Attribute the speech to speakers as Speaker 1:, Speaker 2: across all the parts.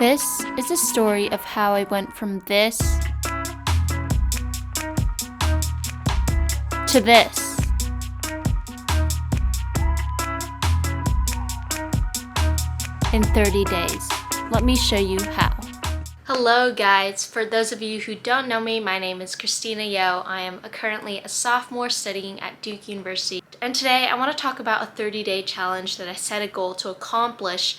Speaker 1: This is a story of how I went from this to this. In 30 days. Let me show you how. Hello guys, for those of you who don't know me, my name is Christina Yo. I am currently a sophomore studying at Duke University. And today I want to talk about a 30-day challenge that I set a goal to accomplish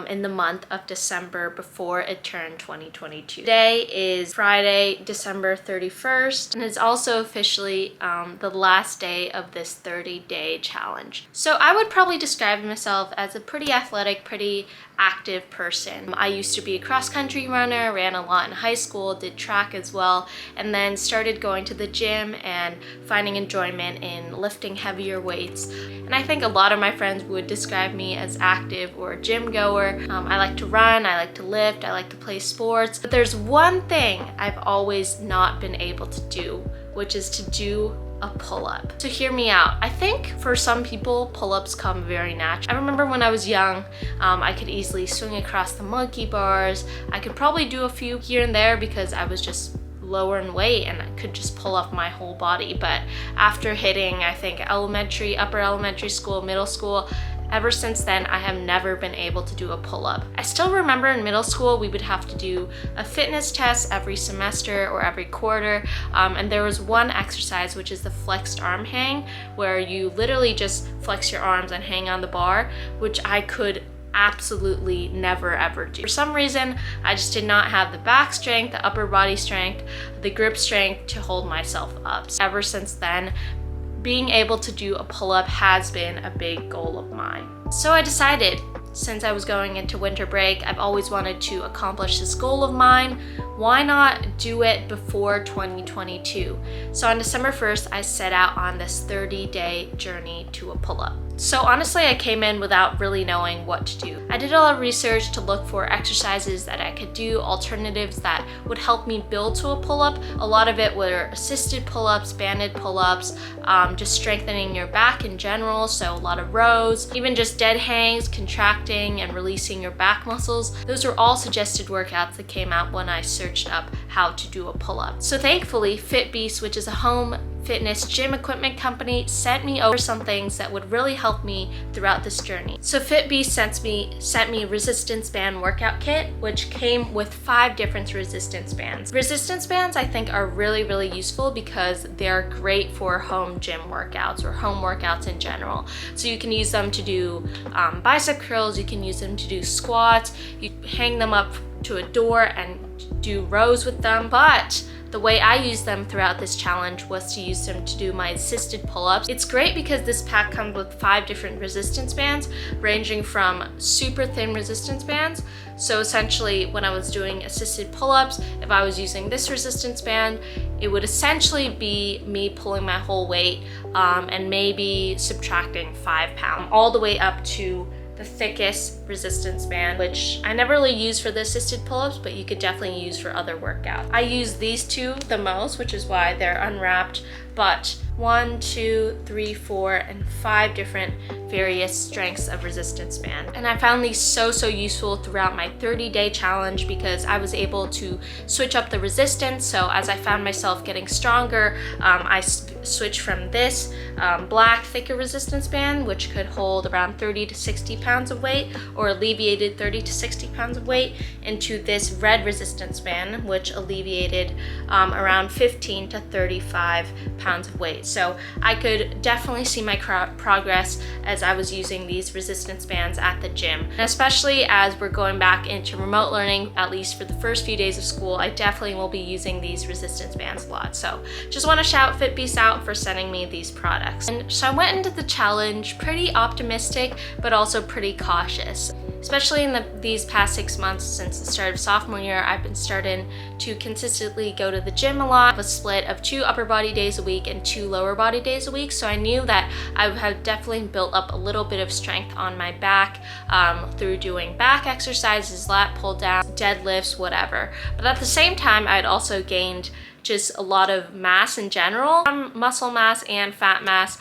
Speaker 1: in the month of December before it turned 2022. Today is Friday, December 31st, and it's also officially the last day of this 30-day challenge. So I would probably describe myself as a pretty athletic, pretty active person. I used to be a cross-country runner, ran a lot in high school, did track as well, and then started going to the gym and finding enjoyment in lifting heavier weights. And I think a lot of my friends would describe me as active or a gym goer. I like to run, I like to lift, I like to play sports. But there's one thing I've always not been able to do, which is to do a pull-up. So hear me out. I think for some people, pull-ups come very natural. I remember when I was young, I could easily swing across the monkey bars. I could probably do a few here and there because I was just lower in weight and I could just pull up my whole body. But after hitting, I think upper elementary school, middle school, ever since then, I have never been able to do a pull-up. I still remember in middle school, we would have to do a fitness test every semester or every quarter. And there was one exercise, which is the flexed arm hang, where you literally just flex your arms and hang on the bar, which I could absolutely never ever do. For some reason, I just did not have the back strength, the upper body strength, the grip strength to hold myself up. So ever since then, being able to do a pull-up has been a big goal of mine. So I decided, since I was going into winter break, I've always wanted to accomplish this goal of mine. Why not do it before 2022? So on December 1st, I set out on this 30-day journey to a pull-up. So honestly, I came in without really knowing what to do. I did a lot of research to look for exercises that I could do, alternatives that would help me build to a pull-up. A lot of it were assisted pull-ups, banded pull-ups, just strengthening your back in general, so a lot of rows, even just dead hangs, contracting and releasing your back muscles. Those were all suggested workouts that came out when I searched up how to do a pull-up. So thankfully, FitBeast, which is a home fitness gym equipment company, sent me over some things that would really help me throughout this journey. So FitBeast sent me a resistance band workout kit, which came with 5 different resistance bands. Resistance bands I think are really useful because they're great for home gym workouts or home workouts in general. So you can use them to do bicep curls, you can use them to do squats, you hang them up to a door and do rows with them. But the way I used them throughout this challenge was to use them to do my assisted pull-ups. It's great because this pack comes with 5 different resistance bands, ranging from super thin resistance bands. So essentially, when I was doing assisted pull-ups, if I was using this resistance band, it would essentially be me pulling my whole weight and maybe subtracting 5 pounds, all the way up to the thickest resistance band, which I never really use for the assisted pull-ups, but you could definitely use for other workouts. I use these 2 the most, which is why they're unwrapped, but 1, 2, 3, 4, and 5 different various strengths of resistance band. And I found these so useful throughout my 30-day challenge because I was able to switch up the resistance. So as I found myself getting stronger, I switched from this black thicker resistance band, which could hold around 30 to 60 pounds of weight, or alleviated 30 to 60 pounds of weight, into this red resistance band, which alleviated around 15 to 35 pounds of weight. So I could definitely see my progress as I was using these resistance bands at the gym. And especially as we're going back into remote learning, at least for the first few days of school, I definitely will be using these resistance bands a lot. So just want to shout FitBeast out for sending me these products. And so I went into the challenge pretty optimistic, but also pretty cautious. Especially in these past 6 months since the start of sophomore year, I've been starting to consistently go to the gym a lot, a split of 2 upper body days a week and 2 lower body days a week. So I knew that I had definitely built up a little bit of strength on my back through doing back exercises, lat pull down, deadlifts, whatever. But at the same time, I'd also gained just a lot of mass in general, muscle mass and fat mass,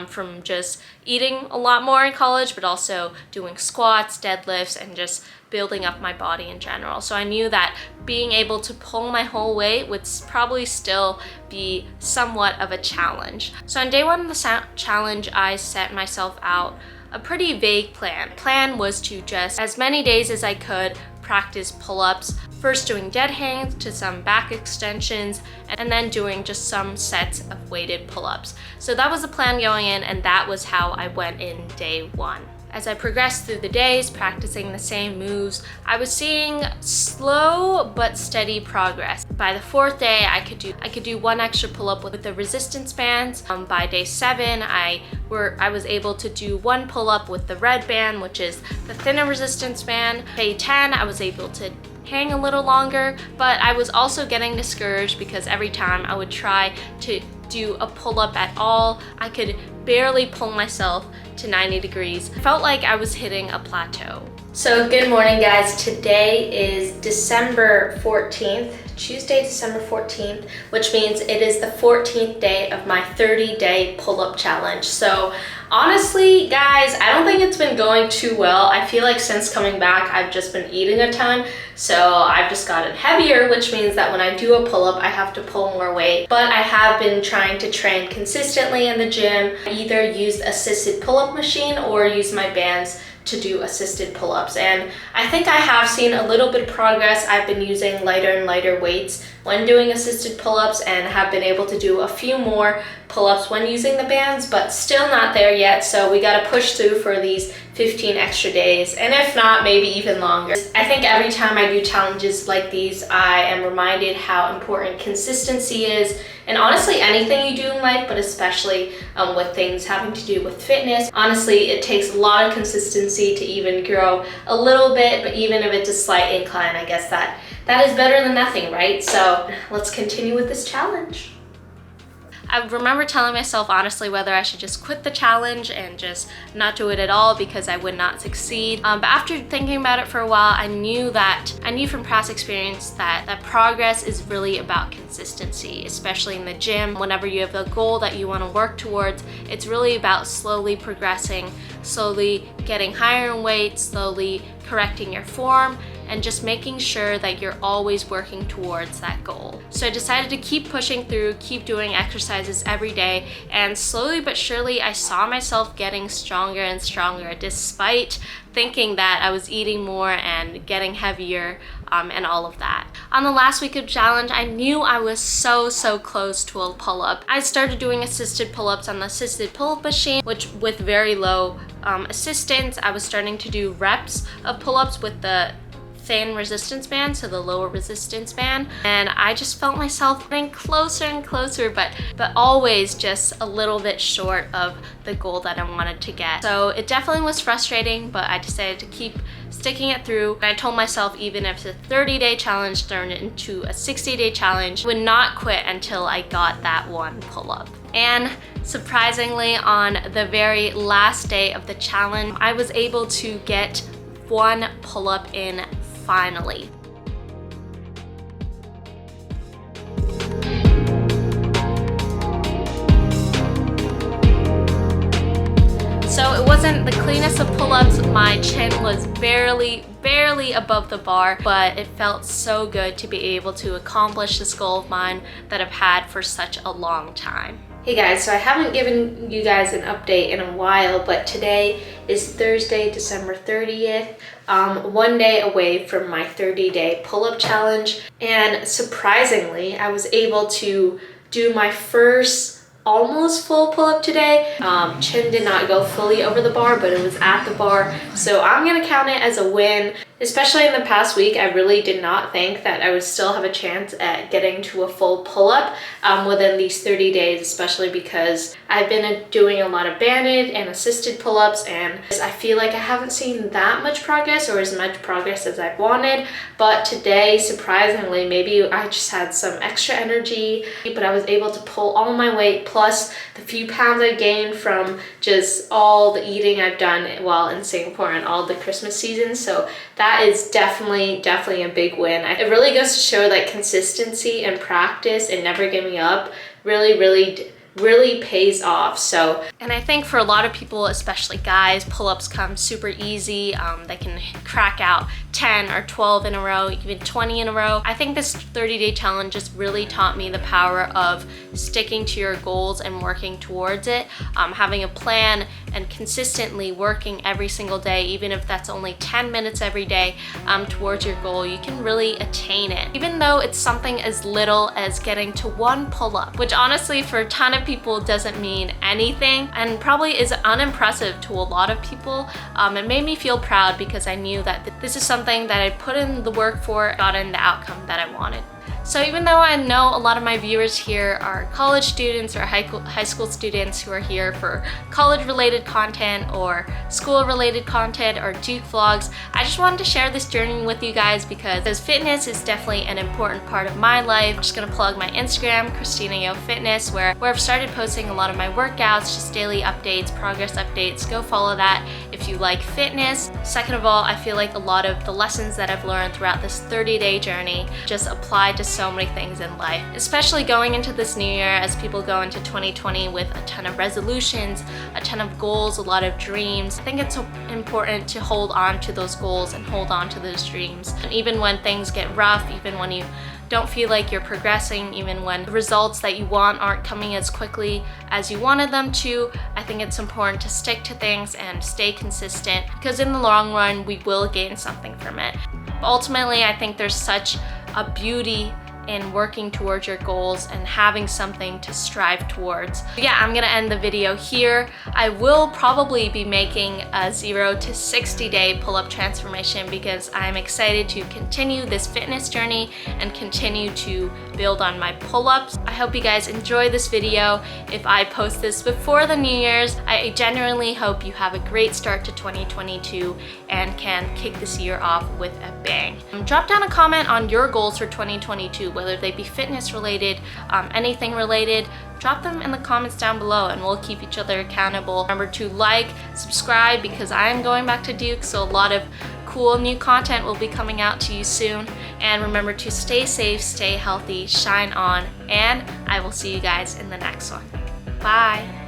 Speaker 1: from just eating a lot more in college, but also doing squats, deadlifts, and just building up my body in general. So I knew that being able to pull my whole weight would probably still be somewhat of a challenge. So on day one of the challenge, I set myself out a pretty vague plan. Plan was to just, as many days as I could, practice pull-ups, first doing dead hangs to some back extensions, and then doing just some sets of weighted pull-ups. So that was the plan going in, and that was how I went in day one. As I progressed through the days, practicing the same moves, I was seeing slow but steady progress. By the fourth day, I could do one extra pull-up with the resistance bands. By day 7, I was able to do one pull-up with the red band, which is the thinner resistance band. Day 10, I was able to hang a little longer, but I was also getting discouraged because every time I would try to do a pull-up at all, I could barely pull myself to 90 degrees. I felt like I was hitting a plateau. So good morning, guys. Today is December 14th, Tuesday, December 14th, which means it is the 14th day of my 30-day pull-up challenge. So honestly, guys, I don't think it's been going too well. I feel like since coming back, I've just been eating a ton. So I've just gotten heavier, which means that when I do a pull-up, I have to pull more weight. But I have been trying to train consistently in the gym. I either use assisted pull-up machine or use my bands to do assisted pull-ups, and I think I have seen a little bit of progress. I've been using lighter and lighter weights when doing assisted pull-ups and have been able to do a few more pull-ups when using the bands, but still not there yet. So we got to push through for these 15 extra days, and if not, maybe even longer. I think every time I do challenges like these, I am reminded how important consistency is, and honestly anything you do in life, but especially with things having to do with fitness. Honestly, it takes a lot of consistency to even grow a little bit, but even if it's a slight incline, I guess that is better than nothing, right? So let's continue with this challenge. I remember telling myself honestly whether I should just quit the challenge and just not do it at all because I would not succeed. But after thinking about it for a while, I knew from past experience that progress is really about consistency, especially in the gym. Whenever you have a goal that you want to work towards, it's really about slowly progressing, slowly getting higher in weight, slowly correcting your form, and just making sure that you're always working towards that goal. So I decided to keep pushing through, keep doing exercises every day, and slowly but surely I saw myself getting stronger and stronger despite thinking that I was eating more and getting heavier and all of that. On the last week of challenge, I knew I was so close to a pull-up. I started doing assisted pull-ups on the assisted pull-up machine, which with very low assistance. I was starting to do reps of pull-ups with the thin resistance band, so the lower resistance band, and I just felt myself getting closer and closer, but always just a little bit short of the goal that I wanted to get. So it definitely was frustrating, but I decided to keep sticking it through. I told myself even if the 30-day challenge turned into a 60-day challenge, I would not quit until I got that one pull-up. And surprisingly, on the very last day of the challenge, I was able to get one pull-up in finally. So it wasn't the cleanest of pull-ups. My chin was barely above the bar, but it felt so good to be able to accomplish this goal of mine that I've had for such a long time. Hey guys, so I haven't given you guys an update in a while, but today is Thursday, December 30th, one day away from my 30-day pull-up challenge. And surprisingly, I was able to do my first almost full pull-up today. Chin did not go fully over the bar, but it was at the bar. So I'm gonna count it as a win. Especially in the past week, I really did not think that I would still have a chance at getting to a full pull-up within these 30 days, especially because I've been doing a lot of banded and assisted pull-ups, and I feel like I haven't seen that much progress or as much progress as I wanted. But today, surprisingly, maybe I just had some extra energy, but I was able to pull all my weight plus the few pounds I gained from just all the eating I've done while in Singapore and all the Christmas season. So that is definitely a big win. It really goes to show that consistency and practice and never giving up really pays off. So, and I think for a lot of people, especially guys, pull-ups come super easy. They can crack out 10 or 12 in a row, even 20 in a row. I think this 30-day challenge just really taught me the power of sticking to your goals and working towards it, having a plan and consistently working every single day, even if that's only 10 minutes every day towards your goal. You can really attain it, even though it's something as little as getting to 1 pull-up, which honestly for a ton of people doesn't mean anything and probably is unimpressive to a lot of people. It made me feel proud because I knew that this is something that I put in the work for, got in the outcome that I wanted. So even though I know a lot of my viewers here are college students or high school students who are here for college-related content or school-related content or Duke vlogs, I just wanted to share this journey with you guys because fitness is definitely an important part of my life. I'm just gonna plug my Instagram, Christina Yo Fitness, where I've started posting a lot of my workouts, just daily updates, progress updates. Go follow that if you like fitness. Second of all, I feel like a lot of the lessons that I've learned throughout this 30-day journey just apply to so many things in life, especially going into this new year as people go into 2020 with a ton of resolutions, a ton of goals, a lot of dreams. I think it's so important to hold on to those goals and hold on to those dreams. And even when things get rough, even when you don't feel like you're progressing, even when the results that you want aren't coming as quickly as you wanted them to, I think it's important to stick to things and stay consistent because in the long run, we will gain something from it. Ultimately, I think there's such a beauty in working towards your goals and having something to strive towards. Yeah, I'm gonna end the video here. I will probably be making a 0 to 60 day pull-up transformation because I'm excited to continue this fitness journey and continue to build on my pull-ups. I hope you guys enjoy this video. If I post this before the New Year's, I genuinely hope you have a great start to 2022 and can kick this year off with a bang. Drop down a comment on your goals for 2022, whether they be fitness related, anything related. Drop them in the comments down below and we'll keep each other accountable. Remember to like, subscribe because I'm going back to Duke, so a lot of cool new content will be coming out to you soon. And remember to stay safe, stay healthy, shine on, and I will see you guys in the next one. Bye.